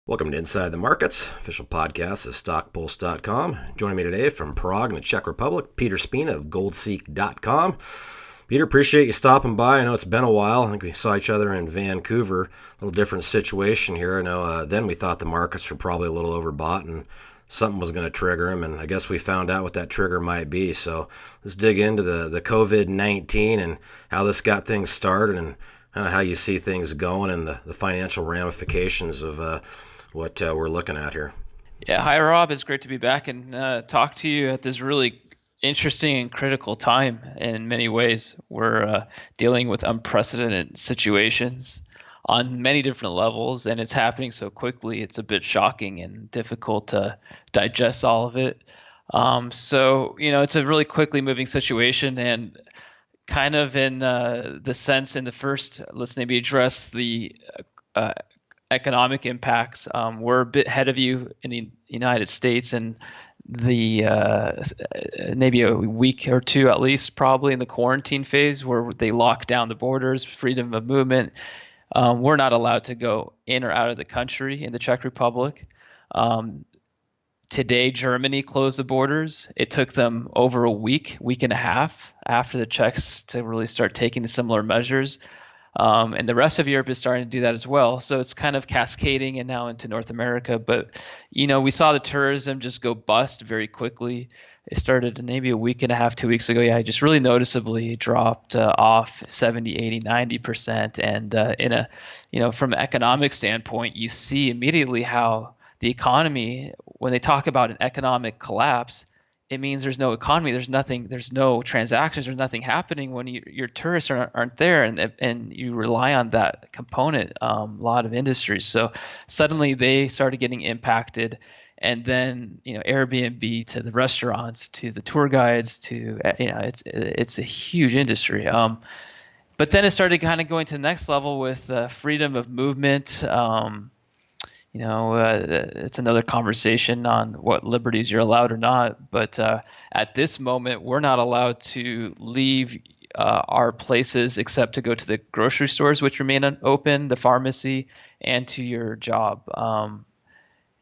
Welcome to Inside the Markets, official podcast of StockPulse.com. Joining me today from Prague in the Czech Republic, Peter Spina of GoldSeek.com. Peter, appreciate you stopping by. I know it's been a while. I think we saw each other in Vancouver. A little different situation here. I know then we thought the markets were probably a little overbought and something was going to trigger them, and I guess we found out what that trigger might be. So let's dig into the COVID-19 and how this got things started and kind of how you see things going and the financial ramifications of what we're looking at here. Yeah, hi Rob. It's great to be back and talk to you at this really interesting and critical time in many ways. We're dealing with unprecedented situations on many different levels, and it's happening so quickly. It's a bit shocking and difficult to digest all of it. It's a really quickly moving situation, and kind of in the sense in the first, let's maybe address the economic impacts. We're a bit ahead of you in the United States, and the maybe a week or two at least, probably in the quarantine phase where they lock down the borders, freedom of movement. We're not allowed to go in or out of the country in the Czech Republic. Today, Germany closed the borders. It took them over a week and a half after the Czechs to really start taking the similar measures. And the rest of Europe is starting to do that as well. So it's kind of cascading and now into North America. But, we saw the tourism just go bust very quickly. It started maybe a week and a half, 2 weeks ago. Yeah, it just really noticeably dropped off 70, 80, 90%. And from an economic standpoint, you see immediately how the economy, when they talk about an economic collapse, it means there's no economy, there's nothing, there's no transactions, there's nothing happening when your tourists aren't there, and you rely on that component. A lot of industries, so suddenly they started getting impacted, and then Airbnb to the restaurants to the tour guides to it's a huge industry. But then it started kind of going to the next level with freedom of movement. It's another conversation on what liberties you're allowed or not. But at this moment, we're not allowed to leave our places except to go to the grocery stores, which remain open, the pharmacy, and to your job.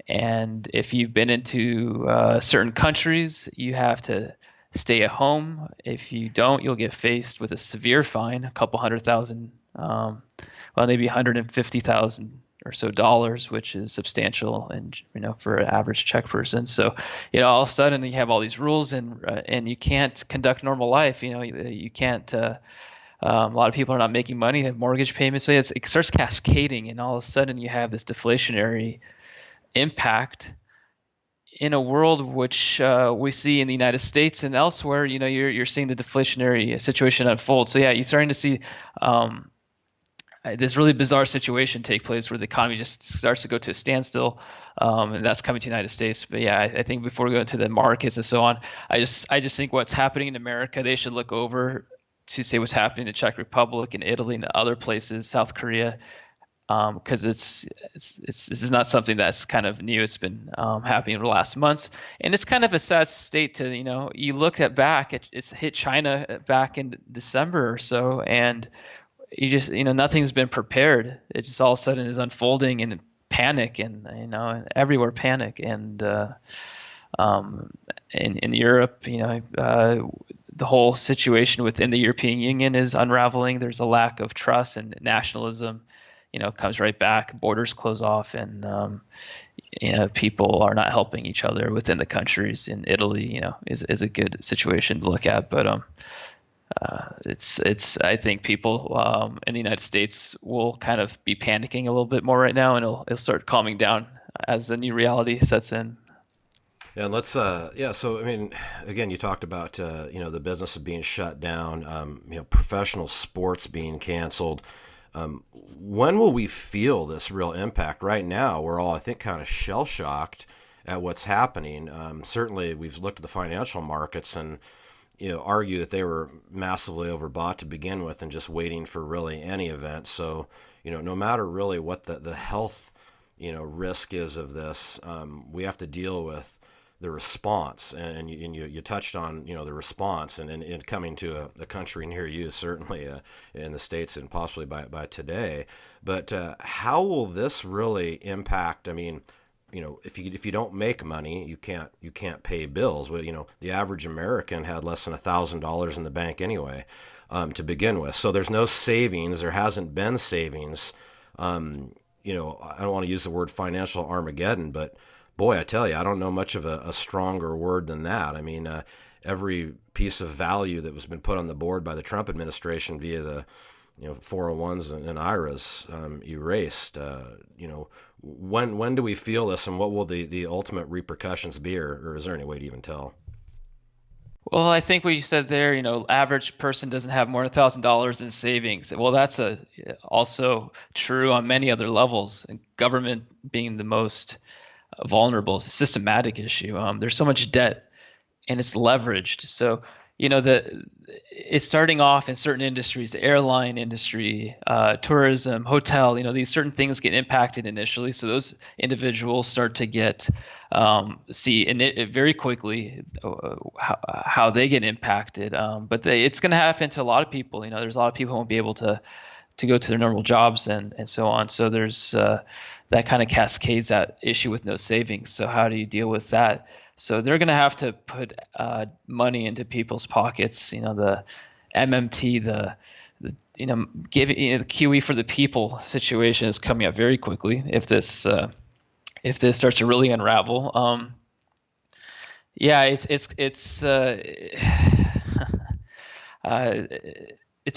And if you've been into certain countries, you have to stay at home. If you don't, you'll get faced with a severe fine, a couple $100,000, maybe 150,000 or so dollars, which is substantial, and for an average Czech person. So all of a sudden you have all these rules, and you can't conduct normal life. You can't. A lot of people are not making money. They have mortgage payments. So it starts cascading, and all of a sudden you have this deflationary impact in a world which we see in the United States and elsewhere. You're seeing the deflationary situation unfold. So yeah, you're starting to see this really bizarre situation take place where the economy just starts to go to a standstill, and that's coming to the United States. But yeah, I think before we go into the markets and so on, I just think what's happening in America, they should look over to see what's happening in the Czech Republic and Italy and other places, South Korea, because this is not something that's kind of new. It's been happening in the last months, and it's kind of a sad state to you look at back. It's hit China back in December or so, and you just nothing's been prepared. It just all of a sudden is unfolding in panic, and everywhere panic, and in Europe, the whole situation within the European Union is unraveling. There's a lack of trust, and nationalism comes right back. Borders close off, and people are not helping each other within the countries. In Italy, is a good situation to look at, but I think people in the United States will kind of be panicking a little bit more right now, and it'll start calming down as the new reality sets in. Yeah, and let's So I mean, again, you talked about the business of being shut down, professional sports being canceled. When will we feel this real impact? Right now, we're all, I think, kind of shell shocked at what's happening. Certainly, we've looked at the financial markets and argue that they were massively overbought to begin with and just waiting for really any event. So, no matter really what the health, risk is of this, we have to deal with the response, and you touched on the response, and coming to a country near you, certainly in the States and possibly by today. But how will this really impact? I mean, if you don't make money, you can't pay bills. Well, the average American had less than $1,000 in the bank anyway, to begin with. So there's no savings. There hasn't been savings. I don't want to use the word financial Armageddon, but boy, I tell you, I don't know much of a stronger word than that. I mean, every piece of value that was been put on the board by the Trump administration via the 401s and IRAs erased. When do we feel this, and what will the ultimate repercussions be, or is there any way to even tell? Well, I think what you said there, average person doesn't have more than $1,000 in savings. Well, that's also true on many other levels, and government being the most vulnerable. It's a systematic issue. There's so much debt and it's leveraged. So, it's starting off in certain industries, the airline industry, tourism, hotel, these certain things get impacted initially. So those individuals start to get, see in it very quickly how they get impacted. But it's going to happen to a lot of people. There's a lot of people who won't be able to go to their normal jobs and so on. So there's that kind of cascades that issue with no savings. So how do you deal with that? So they're going to have to put money into people's pockets. The MMT, the giving the QE for the people situation is coming up very quickly if this starts to really unravel. Yeah, it's it's a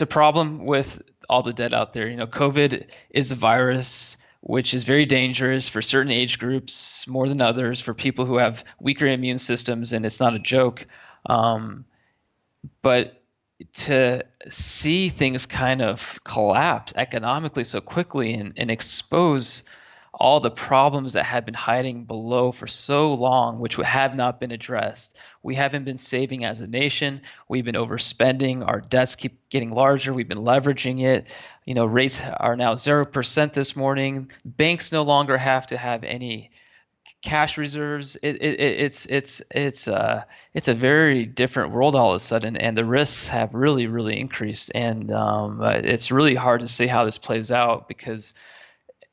problem with all the debt out there. COVID is a virus which is very dangerous for certain age groups more than others, for people who have weaker immune systems, and it's not a joke. But to see things kind of collapse economically so quickly and expose all the problems that had been hiding below for so long, which have not been addressed. We haven't been saving as a nation. We've been overspending. Our debts keep getting larger. We've been leveraging it. Rates are now 0% this morning. Banks no longer have to have any cash reserves. It's a very different world all of a sudden, and the risks have really, really increased. And it's really hard to see how this plays out, because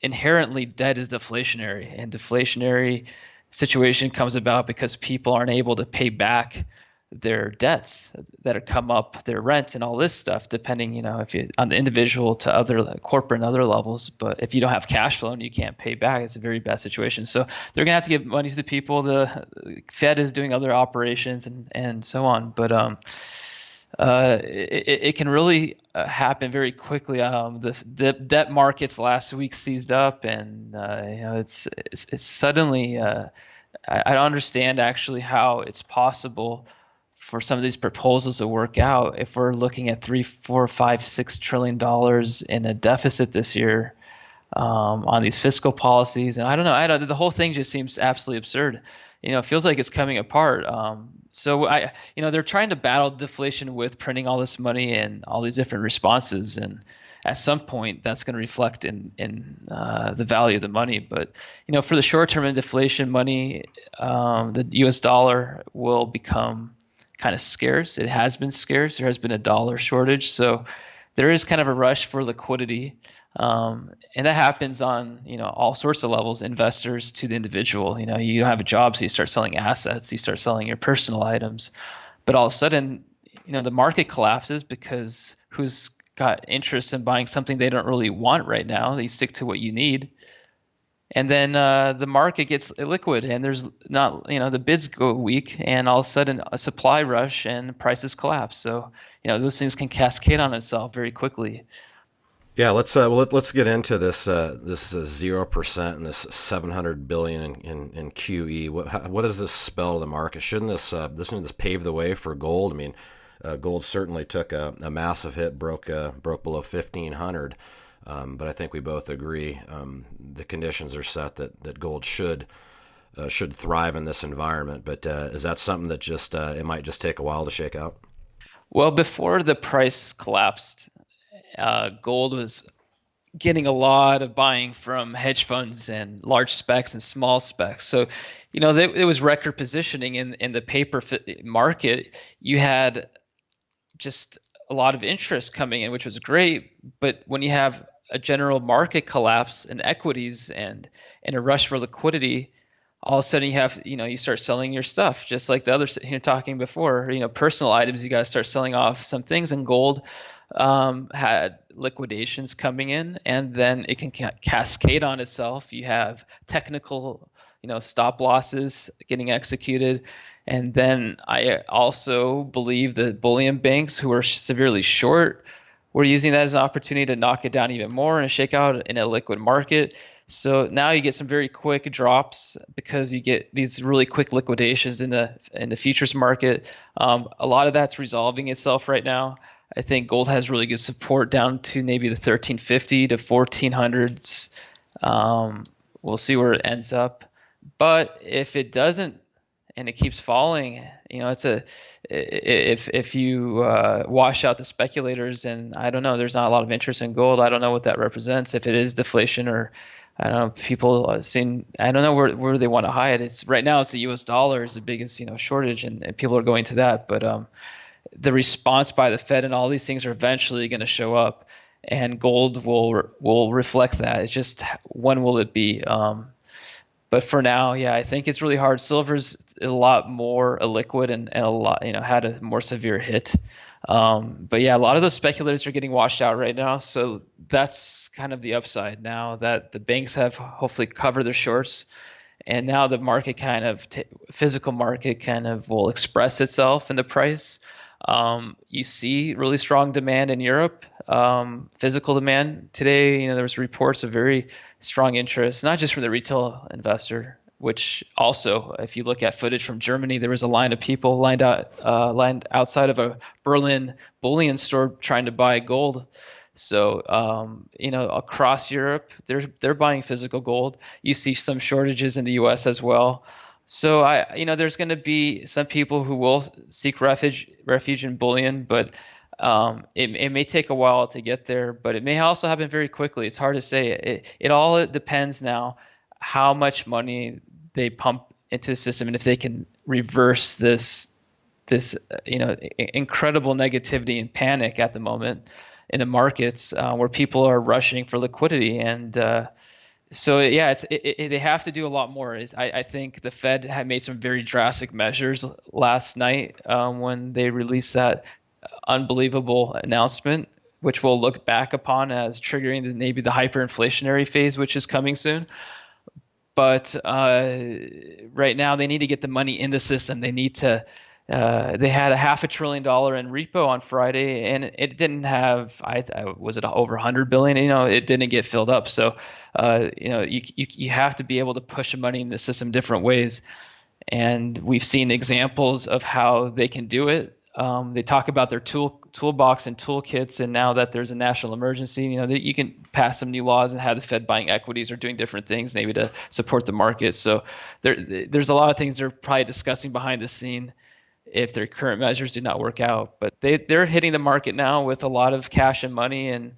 inherently debt is deflationary, and deflationary situation comes about because people aren't able to pay back their debts that have come up, their rent and all this stuff, depending, if you on the individual to other corporate and other levels. But if you don't have cash flow and you can't pay back, it's a very bad situation. So they're gonna have to give money to the people. The Fed is doing other operations and so on. But it can really happen very quickly. The debt markets last week seized up, and it's suddenly. I don't understand actually how it's possible for some of these proposals to work out if we're looking at $3, $4, $5, $6 trillion in a deficit this year on these fiscal policies. And I don't know. The whole thing just seems absolutely absurd. It feels like it's coming apart. So they're trying to battle deflation with printing all this money and all these different responses, and at some point that's going to reflect in the value of the money. But for the short term in deflation, money, the U.S. dollar will become kind of scarce. It has been scarce. There has been a dollar shortage, so there is kind of a rush for liquidity. And that happens on all sorts of levels, investors to the individual. You don't have a job, so you start selling assets, you start selling your personal items, but all of a sudden the market collapses because who's got interest in buying something they don't really want right now? They stick to what you need, and then the market gets illiquid, and there's not the bids go weak, and all of a sudden a supply rush and prices collapse. So those things can cascade on itself very quickly. Yeah, let's get into this 0% and this $700 billion in QE. What does this spell to the market? Shouldn't this pave the way for gold? I mean, gold certainly took a massive hit, broke below 1,500, but I think we both agree the conditions are set that gold should thrive in this environment. But is that something that just it might just take a while to shake out? Well, before the price collapsed, gold was getting a lot of buying from hedge funds and large specs and small specs. So, it was record positioning in the paper market. You had just a lot of interest coming in, which was great. But when you have a general market collapse in equities and a rush for liquidity, all of a sudden you start selling your stuff, just like the others you're talking before. Personal items, you got to start selling off some things, and gold had liquidations coming in, and then it can cascade on itself. You have technical, stop losses getting executed. And then I also believe the bullion banks who are severely short were using that as an opportunity to knock it down even more and shake out in a liquid market. So now you get some very quick drops because you get these really quick liquidations in the futures market. A lot of that's resolving itself right now. I think gold has really good support down to maybe the 1350 to 1400s. We'll see where it ends up. But if it doesn't and it keeps falling, if you wash out the speculators, and I don't know, there's not a lot of interest in gold. I don't know what that represents. If it is deflation, or I don't know, people I don't know where they want to hide. It's right now. It's the U.S. dollar is the biggest shortage, and people are going to that. But the response by the Fed and all these things are eventually going to show up, and gold will reflect that. It's just when will it be? But for now, yeah, I think it's really hard. Silver's a lot more illiquid and a lot, had a more severe hit. But yeah, a lot of those speculators are getting washed out right now. So that's kind of the upside now that the banks have hopefully covered their shorts. And now the market physical market kind of will express itself in the price. You see really strong demand in Europe, physical demand today. There was reports of very strong interest, not just from the retail investor, which also, if you look at footage from Germany, there was a line of people lined outside of a Berlin bullion store trying to buy gold. So, across Europe, they're buying physical gold. You see some shortages in the U.S. as well. So there's going to be some people who will seek refuge in bullion, but it may take a while to get there. But it may also happen very quickly. It's hard to say. It all depends now how much money they pump into the system, and if they can reverse this incredible negativity and panic at the moment in the markets where people are rushing for liquidity. And so yeah, they have to do a lot more. I think the Fed had made some very drastic measures last night when they released that unbelievable announcement, which we'll look back upon as triggering maybe the hyperinflationary phase, which is coming soon. But right now, they need to get the money in the system. They need to. They had a $500 billion in repo on Friday, and it didn't have. Was it over 100 billion? It didn't get filled up. So, you have to be able to push money in the system different ways, and we've seen examples of how they can do it. They talk about their toolbox and toolkits, and now that there's a national emergency, you can pass some new laws and have the Fed buying equities or doing different things maybe to support the market. So there's a lot of things they're probably discussing behind the scene if their current measures do not work out. But they're hitting the market now with a lot of cash and money, and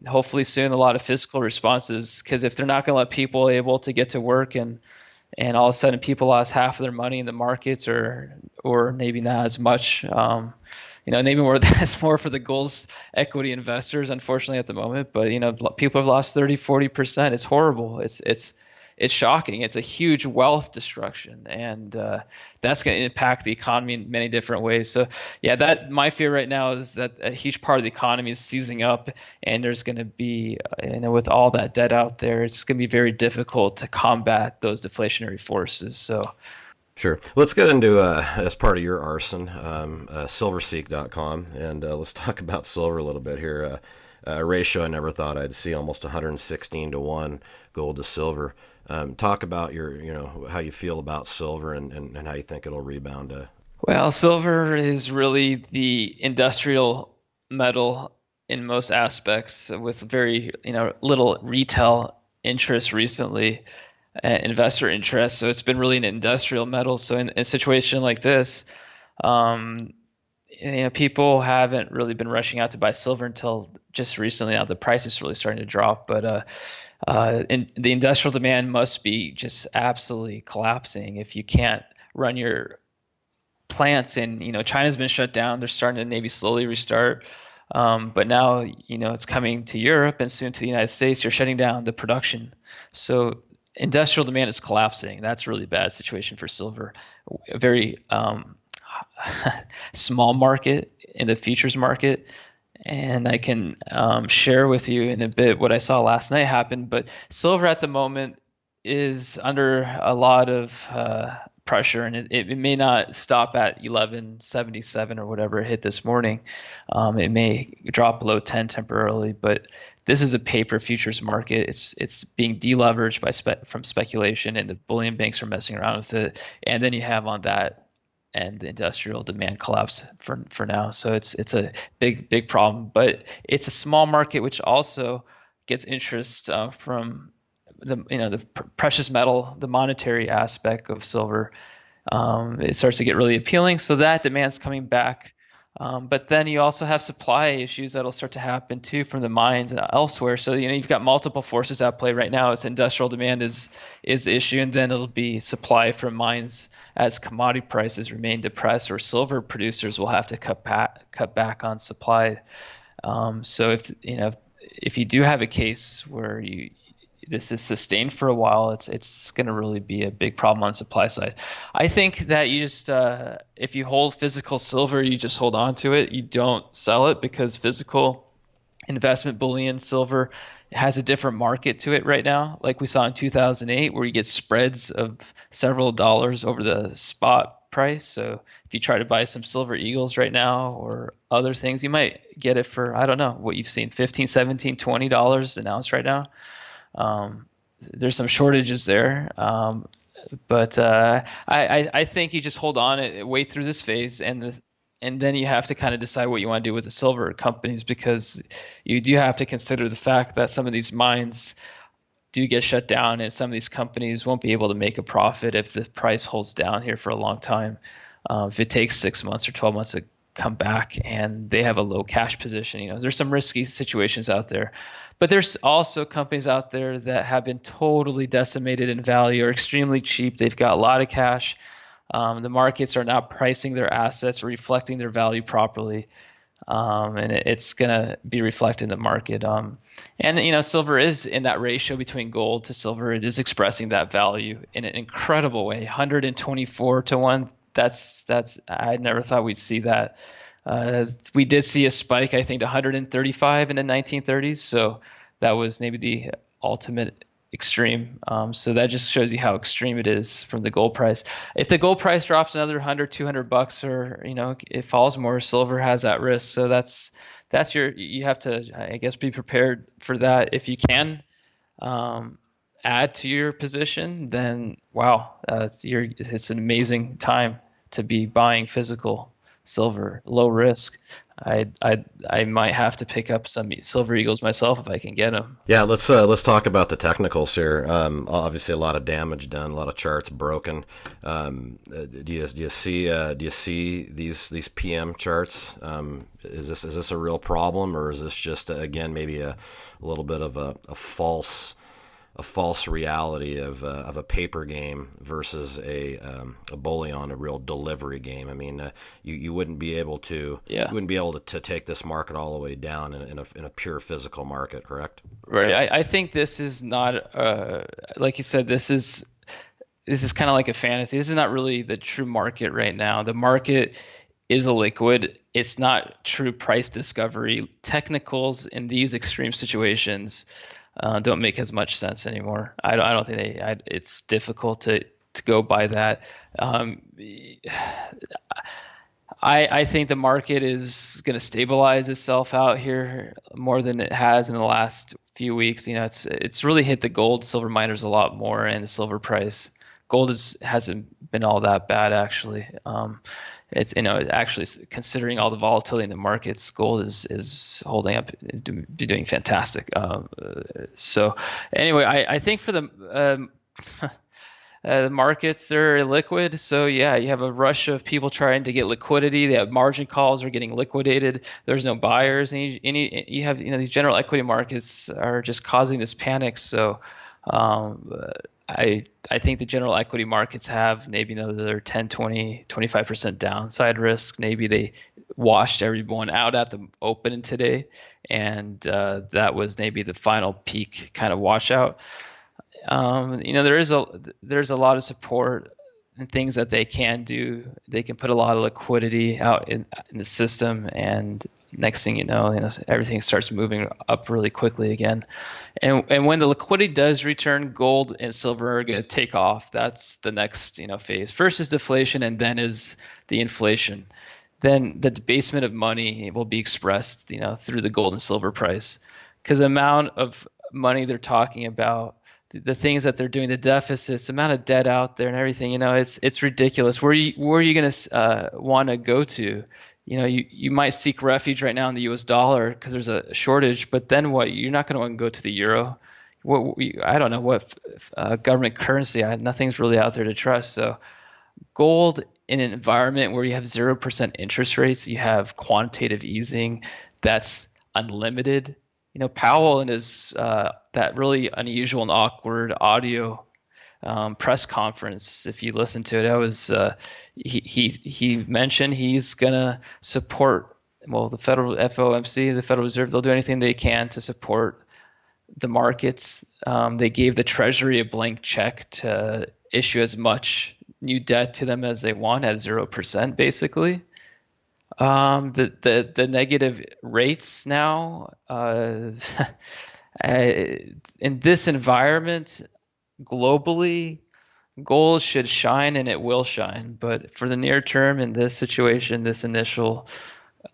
hopefully soon a lot of fiscal responses, because if they're not going to let people able to get to work and all of a sudden people lost half of their money in the markets, or maybe not as much. Maybe more that's more for the gold's equity investors, unfortunately, at the moment. But people have lost 30-40%. It's horrible. It's shocking. It's a huge wealth destruction, and that's going to impact the economy in many different ways. So yeah, that my fear right now is that a huge part of the economy is seizing up, and there's going to be, with all that debt out there, it's going to be very difficult to combat those deflationary forces. So. Sure. Let's get into, as part of your arson, silverseek.com, and let's talk about silver a little bit here. A ratio I never thought I'd see, almost 116 to 1 gold to silver. Talk about how you feel about silver and how you think it'll rebound. Well, silver is really the industrial metal in most aspects, with very little retail interest recently, investor interest. So it's been really an industrial metal. So in a situation like this, people haven't really been rushing out to buy silver until just recently. Now the price is really starting to drop, but And the industrial demand must be just absolutely collapsing if you can't run your plants. And China's been shut down. They're starting to maybe slowly restart. But now, it's coming to Europe and soon to the United States. You're shutting down the production. So industrial demand is collapsing. That's a really bad situation for silver. A very small market in the futures market. And I can share with you in a bit what I saw last night happen. But silver at the moment is under a lot of pressure, and it may not stop at 1177 or whatever it hit this morning. It may drop below 10 temporarily, but this is a paper futures market. It's being deleveraged from speculation, and the bullion banks are messing around with it. And then you have on that and the industrial demand collapse for now. So it's a big problem, but it's a small market which also gets interest from the precious metal, the monetary aspect of silver. It starts to get really appealing. So that demand's coming back. But then you also have supply issues that'll start to happen too from the mines and elsewhere. So you've got multiple forces at play right now. It's industrial demand is the issue, and then it'll be supply from mines as commodity prices remain depressed, or silver producers will have to cut back on supply. So if you do have a case where this is sustained for a while, it's going to really be a big problem on supply side. I think that you just if you hold physical silver, you just hold on to it. You don't sell it, because physical investment bullion silver has a different market to it right now, like we saw in 2008, where you get spreads of several dollars over the spot price. So if you try to buy some silver eagles right now or other things, you might get it for, I don't know what you've seen, 15, 17, $20 an ounce right now. There's some shortages there, but I think you just hold on and wait through this phase, and then you have to kind of decide what you want to do with the silver companies, because you do have to consider the fact that some of these mines do get shut down, and some of these companies won't be able to make a profit if the price holds down here for a long time. If it takes 6 months or 12 months to come back, and they have a low cash position, there's some risky situations out there. But there's also companies out there that have been totally decimated in value, or extremely cheap. They've got a lot of cash. The markets are now pricing their assets, reflecting their value properly, and it's going to be reflected in the market. And silver is in that ratio between gold to silver. It is expressing that value in an incredible way, 124 to 1. That's I never thought we'd see that. We did see a spike, I think, to 135 in the 1930s. So that was maybe the ultimate extreme. So that just shows you how extreme it is from the gold price. If the gold price drops another 100, $200, or it falls more, silver has that risk. So you have to, I guess, be prepared for that. If you can add to your position, then wow, it's an amazing time to be buying physical silver, low risk. I might have to pick up some silver eagles myself if I can get them. Yeah, let's talk about the technicals here. Obviously, a lot of damage done, a lot of charts broken. Do you see these PM charts? Is this a real problem, or is this just again maybe a little bit of a false reality of a paper game versus a bullion, a real delivery game? I mean, you wouldn't be able to take this market all the way down in a pure physical market, correct? Right. I think this is not like you said. This is kind of like a fantasy. This is not really the true market right now. The market is a liquid. It's not true price discovery. Technicals in these extreme situations don't make as much sense anymore. I don't think it's difficult to go by that. I think the market is going to stabilize itself out here more than it has in the last few weeks. It's really hit the gold, silver miners a lot more, and the silver price. Gold hasn't been all that bad actually. It's actually, considering all the volatility in the markets, gold is holding up, is doing fantastic. So anyway, I think for the The markets, they're illiquid. So yeah, you have a rush of people trying to get liquidity. They have margin calls are getting liquidated. There's no buyers. And you have, these general equity markets are just causing this panic. So um, I think the general equity markets have maybe another 10, 20, 25% downside risk. Maybe they washed everyone out at the open today, and that was maybe the final peak kind of washout. There's a lot of support and things that they can do. They can put a lot of liquidity out in the system, and next thing everything starts moving up really quickly again. And when the liquidity does return, gold and silver are going to take off. That's the next phase. First is deflation, and then is the inflation. Then the debasement of money will be expressed through the gold and silver price, because the amount of money they're talking about, the things that they're doing, the deficits, the amount of debt out there and everything, it's ridiculous. Where are you going to want to go to? You might seek refuge right now in the U.S. dollar because there's a shortage, but then what? You're not going to want to go to the euro. I don't know what government currency. Nothing's really out there to trust. So gold in an environment where you have 0% interest rates, you have quantitative easing that's unlimited. Powell in his that really unusual and awkward audio press conference, if you listen to it, he mentioned he's gonna support, well, the federal FOMC, the Federal Reserve. They'll do anything they can to support the markets. They gave the Treasury a blank check to issue as much new debt to them as they want at 0%, basically. The negative rates now in this environment globally, gold should shine, and it will shine. But for the near term, in this situation, this initial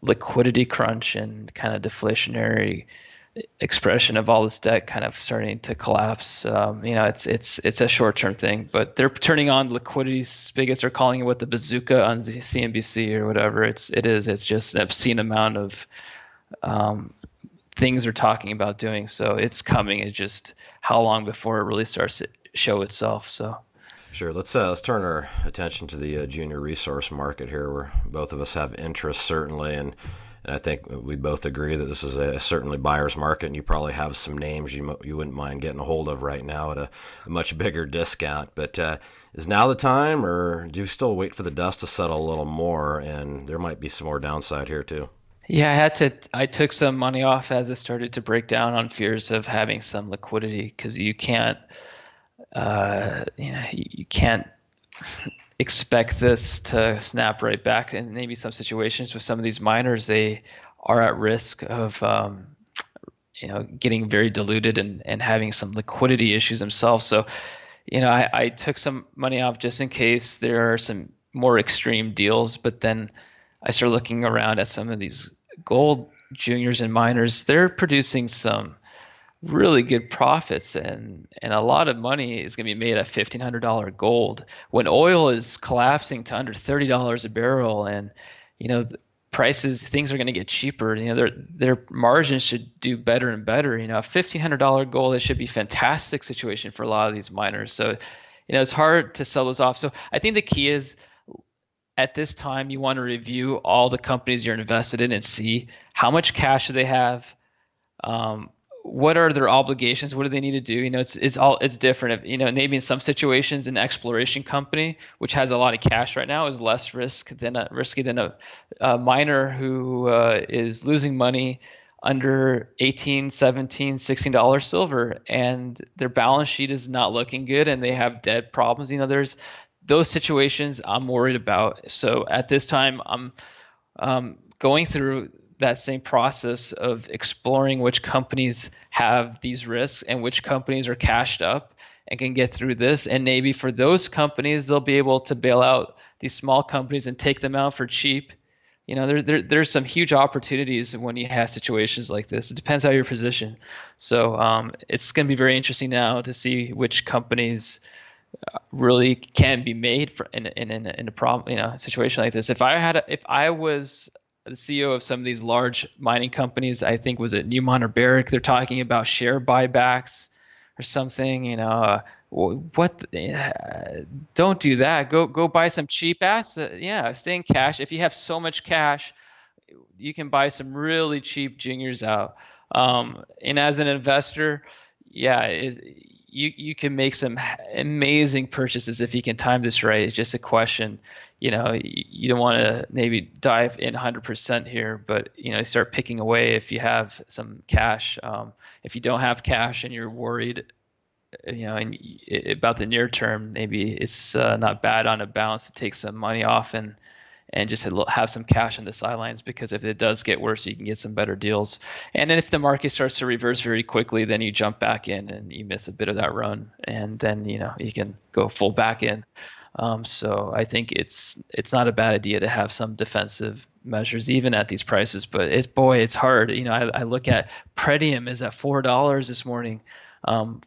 liquidity crunch and kind of deflationary expression of all this debt kind of starting to collapse, it's a short-term thing. But they're turning on liquidity spigots. They're calling it the bazooka on CNBC or whatever. It's just an obscene amount of things they're talking about doing. So it's coming. It's just how long before it really starts to show itself. So. Sure. Let's turn our attention to the junior resource market here, where both of us have interest, certainly, and I think we both agree that this is a certainly buyer's market, and you probably have some names you wouldn't mind getting a hold of right now at a much bigger discount. But is now the time, or do you still wait for the dust to settle a little more, and there might be some more downside here too? Yeah, I took some money off as it started to break down on fears of having some liquidity, because you can't expect this to snap right back. And maybe some situations with some of these miners, they are at risk of getting very diluted and having some liquidity issues themselves. So I took some money off just in case there are some more extreme deals. But then I started looking around at some of these gold juniors and miners. They're producing some really good profits, and a lot of money is going to be made at $1,500 gold when oil is collapsing to under $30 a barrel, and the things are going to get cheaper. Their margins should do better and better. $1,500 gold, it should be a fantastic situation for a lot of these miners. So it's hard to sell those off. So I think the key is, at this time, you want to review all the companies you're invested in and see how much cash do they have. What are their obligations? What do they need to do? It's different. Maybe in some situations, an exploration company, which has a lot of cash right now, is less risky than a miner who is losing money under $18, $17, $16 silver, and their balance sheet is not looking good, and they have debt problems. There's those situations I'm worried about. So at this time, I'm going through that same process of exploring which companies have these risks and which companies are cashed up and can get through this. And maybe for those companies, they'll be able to bail out these small companies and take them out for cheap. There's some huge opportunities when you have situations like this. It depends how you're positioned. So it's going to be very interesting now to see which companies really can be made in a problem, situation like this. If I was the CEO of some of these large mining companies, I think was it Newmont or Barrick, they're talking about share buybacks or something. What? Don't do that. Go buy some cheap asset. Yeah, stay in cash. If you have so much cash, you can buy some really cheap juniors out. And as an investor, yeah, you can make some amazing purchases if you can time this right. It's just a question, you don't want to maybe dive in 100% here, but start picking away if you have some cash. If you don't have cash and you're worried, about the near term, maybe it's not bad on a balance to take some money off and just have some cash on the sidelines, because if it does get worse, you can get some better deals. And then if the market starts to reverse very quickly, then you jump back in and you miss a bit of that run, and then you can go full back in. So I think it's not a bad idea to have some defensive measures even at these prices. But it's hard. I look at Pretium is at $4 this morning.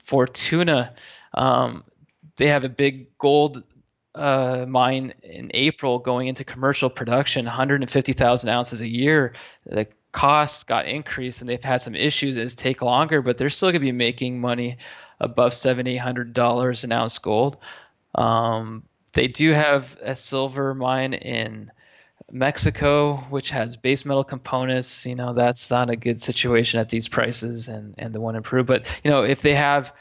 Fortuna, they have a big gold mine in April going into commercial production, 150,000 ounces a year. The costs got increased and they've had some issues. It's take longer, but they're still going to be making money above $700-800 an ounce gold. They do have a silver mine in Mexico, which has base metal components. That's not a good situation at these prices, and the one in Peru. But if they have,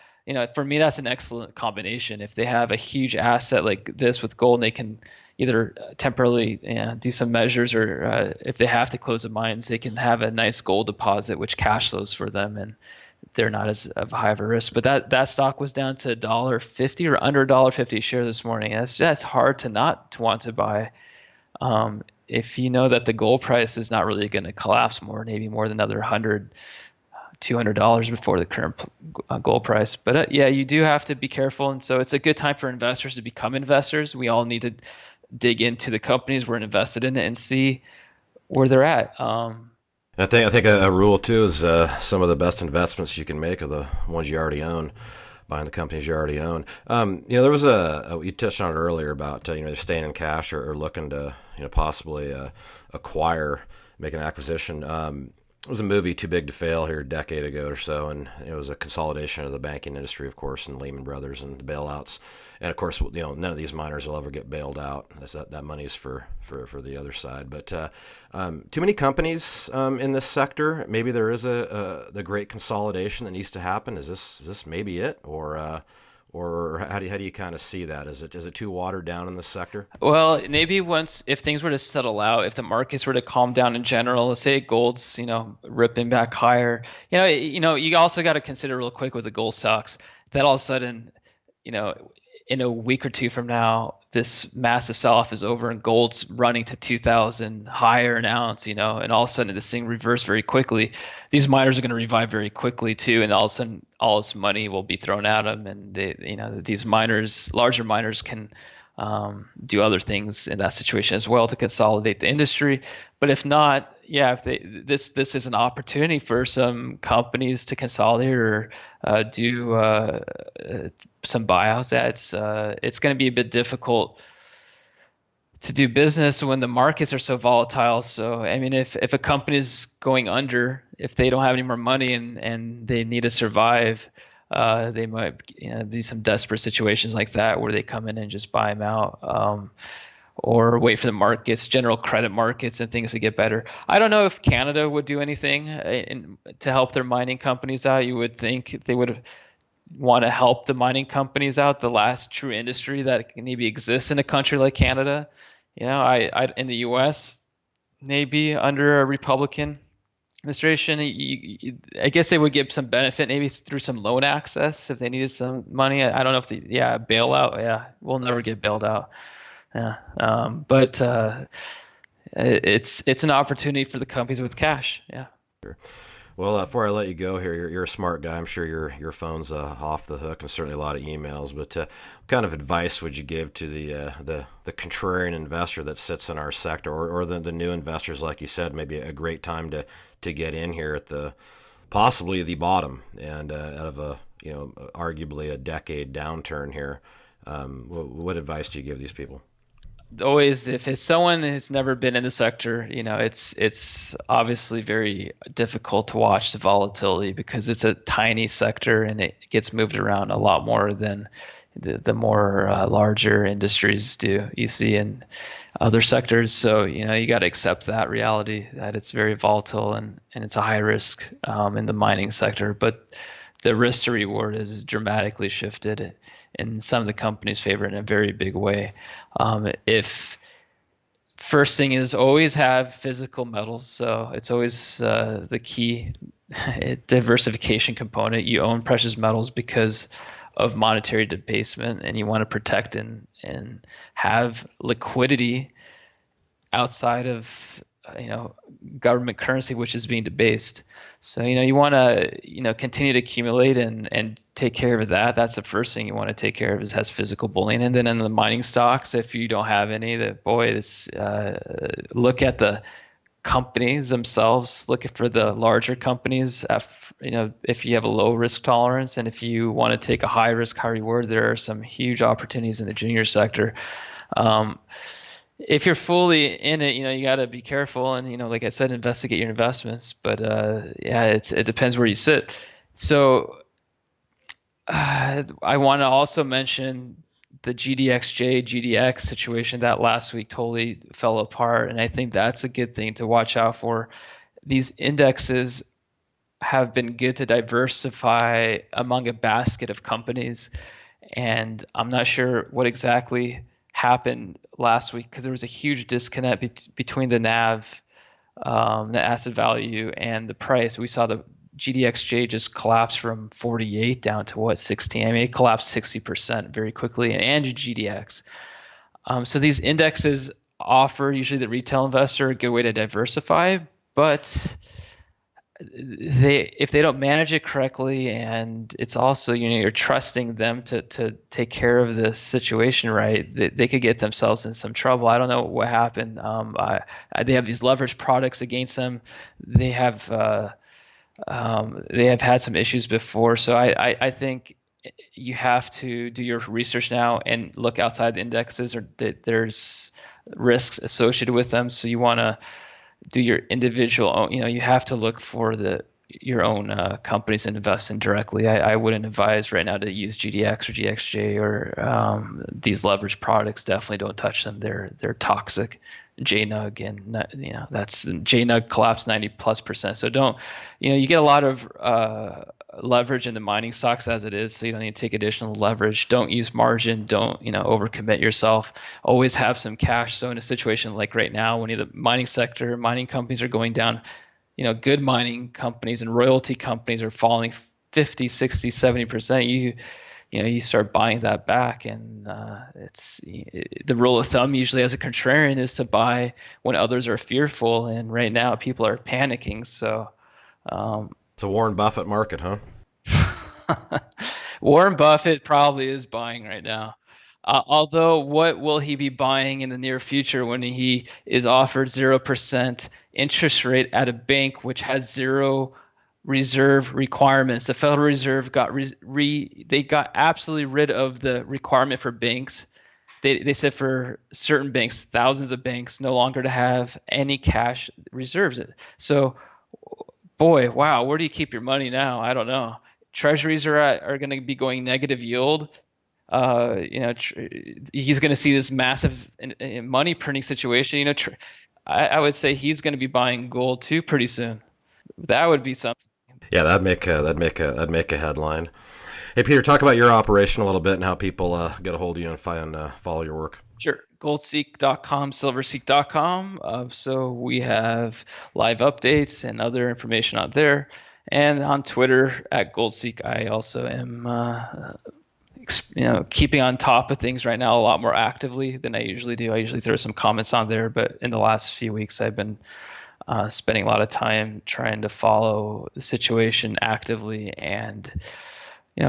for me, that's an excellent combination. If they have a huge asset like this with gold, and they can either temporarily do some measures, or if they have to close the mines, they can have a nice gold deposit, which cash flows for them, and they're not as of high of a risk. But that stock was down to $1.50 or under $1.50 a share this morning. That's hard to not want to buy. If you know that the gold price is not really going to collapse maybe more than another $100-200 before the current gold price. But yeah, you do have to be careful. And so it's a good time for investors to become investors. We all need to dig into the companies we're invested in and see where they're at. I think a rule too is some of the best investments you can make are the ones you already own, buying the companies you already own. There was you touched on it earlier about staying in cash or looking to possibly acquire, make an acquisition. It was a movie Too Big to Fail here a decade ago or so, and it was a consolidation of the banking industry, of course, and Lehman Brothers and the bailouts. And of course, none of these miners will ever get bailed out. That money's for the other side. But too many companies in this sector. Maybe there is the great consolidation that needs to happen. Is this maybe it, or how do you kind of see that? Is it too watered down in this sector? Well, maybe if things were to settle out, if the markets were to calm down in general, let's say gold's ripping back higher, you also got to consider real quick with the gold stocks that all of a sudden, in a week or two from now, this massive sell-off is over and gold's running to 2,000 higher an ounce, and all of a sudden this thing reversed very quickly. These miners are going to revive very quickly too, and all of a sudden all this money will be thrown at them, and these miners, larger miners, can do other things in that situation as well to consolidate the industry. But if not, yeah, this is an opportunity for some companies to consolidate or do some buyouts. It's going to be a bit difficult to do business when the markets are so volatile. So I mean, if a company is going under, if they don't have any more money and they need to survive, they might be some desperate situations like that where they come in and just buy them out. Or wait for the markets, general credit markets, and things to get better. I don't know if Canada would do anything to help their mining companies out. You would think they would want to help the mining companies out, the last true industry that maybe exists in a country like Canada. I in the U.S., maybe under a Republican administration, I guess they would give some benefit, maybe through some loan access if they needed some money. I don't know if bailout. Yeah, we'll never get bailed out. Yeah, but it's an opportunity for the companies with cash. Yeah. Sure. Well, before I let you go here, you're a smart guy. I'm sure your phone's off the hook, and certainly a lot of emails. But what kind of advice would you give to the contrarian investor that sits in our sector, or the new investors, like you said, maybe a great time to get in here at possibly the bottom and out of arguably a decade downturn here? What advice do you give these people? always, if it's someone who's never been in the sector, it's obviously very difficult to watch the volatility because it's a tiny sector and it gets moved around a lot more than the more larger industries do you see in other sectors. So you got to accept that reality that it's very volatile and it's a high risk in the mining sector. But the risk to reward is dramatically shifted in some of the companies' favor in a very big way. If first thing is always have physical metals, so it's always the key diversification component. You own precious metals because of monetary debasement, and you want to protect and have liquidity outside of government currency which is being debased. So you want to continue to accumulate and take care of that. That's the first thing you want to take care of is has physical bullion. And then in the mining stocks, if you don't have any, look at the companies themselves. Look for the larger companies. If you have a low risk tolerance and if you want to take a high risk, high reward, there are some huge opportunities in the junior sector. If you're fully in it, you got to be careful and, like I said, investigate your investments. But yeah, it depends where you sit. So I want to also mention the GDXJ, GDX situation that last week totally fell apart. And I think that's a good thing to watch out for. These indexes have been good to diversify among a basket of companies. And I'm not sure what exactly happened last week because there was a huge disconnect between the NAV, the asset value, and the price. We saw the GDXJ just collapse from 48 down to what, 16? I mean, it collapsed 60% very quickly, and GDX. So these indexes offer usually the retail investor a good way to diversify, but if they don't manage it correctly, and it's also you're trusting them to take care of this situation right, they could get themselves in some trouble. I don't know what happened. They have these leverage products against them. They have had some issues before, so I think you have to do your research now and look outside the indexes, or there's risks associated with them. So you want to do your individual, you have to look for your own companies and invest in directly. I wouldn't advise right now to use GDX or GXJ or these leverage products. Definitely don't touch them. They're toxic. JNUG, and that's JNUG collapsed 90+%. So don't, you get a lot of leverage in the mining stocks as it is, so you don't need to take additional leverage. Don't use margin. Don't overcommit yourself. Always have some cash. So in a situation like right now, when the mining sector, mining companies are going down, good mining companies and royalty companies are falling 50, 60, 70%. You start buying that back, and it's the rule of thumb usually as a contrarian is to buy when others are fearful, and right now people are panicking. So it's a Warren Buffett market, huh? Warren Buffett probably is buying right now. Although, what will he be buying in the near future when he is offered 0% interest rate at a bank which has zero reserve requirements? The Federal Reserve they got absolutely rid of the requirement for banks. They said for certain banks, thousands of banks, no longer to have any cash reserves. So, boy, wow, where do you keep your money now? I don't know. Treasuries are going to be going negative yield. He's going to see this massive money printing situation. I would say he's going to be buying gold too pretty soon. That would be something. Yeah, that'd make a headline. Hey, Peter, talk about your operation a little bit and how people get a hold of you and follow your work. Sure. Goldseek.com, silverseek.com. So we have live updates and other information out there. And on Twitter at Goldseek, I also am keeping on top of things right now a lot more actively than I usually do. I usually throw some comments on there, but in the last few weeks, I've been spending a lot of time trying to follow the situation actively and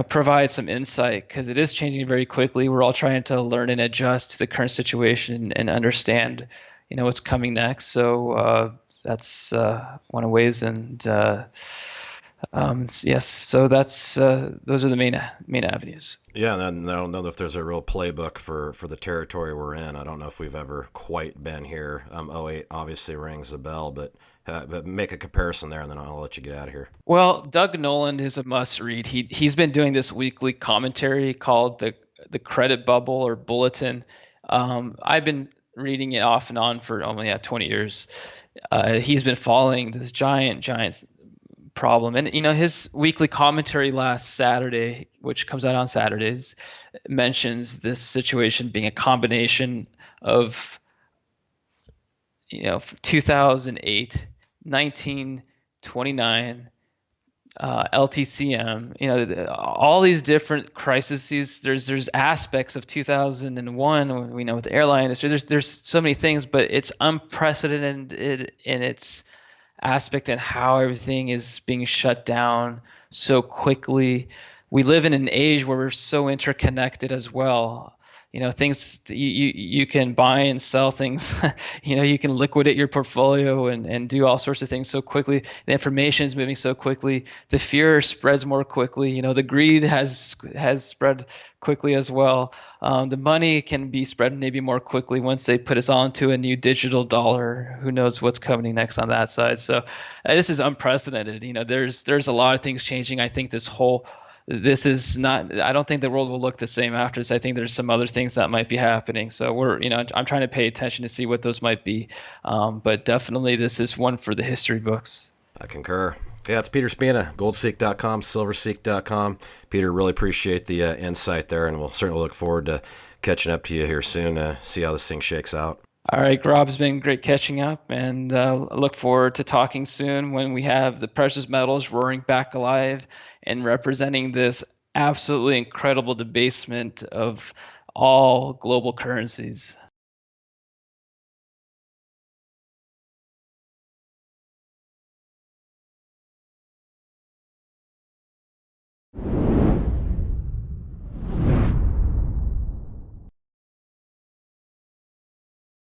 provide some insight, because it is changing very quickly. We're all trying to learn and adjust to the current situation and understand what's coming next. So that's one of the ways, and Yes, so that's those are the main avenues. Yeah, and then I don't know if there's a real playbook for the territory we're in. I don't know if we've ever quite been here. '08 obviously rings a bell, but make a comparison there, and then I'll let you get out of here. Well, Doug Nolan is a must read. He's been doing this weekly commentary called the Credit Bubble or Bulletin. I've been reading it off and on for only 20 years. He's been following this giant problem, and his weekly commentary last Saturday, which comes out on Saturdays, mentions this situation being a combination of 2008, 1929, LTCM, all these different crises. There's aspects of 2001, we know, with the airline industry. There's so many things, but it's unprecedented in its aspect and how everything is being shut down so quickly. We live in an age where we're so interconnected as well. Things you can buy and sell things. You can liquidate your portfolio and do all sorts of things so quickly. The information is moving so quickly. The fear spreads more quickly. The greed has spread quickly as well. The money can be spread maybe more quickly once they put us onto a new digital dollar. Who knows what's coming next on that side? So this is unprecedented. There's a lot of things changing. I think this is not, I don't think the world will look the same after this. I think there's some other things that might be happening. So I'm trying to pay attention to see what those might be. But definitely this is one for the history books. I concur. Yeah, it's Peter Spina, goldseek.com, silverseek.com. Peter, really appreciate the insight there, and we'll certainly look forward to catching up to you here soon, see how this thing shakes out. All right, Rob, it's been great catching up, and I look forward to talking soon when we have the precious metals roaring back alive and representing this absolutely incredible debasement of all global currencies.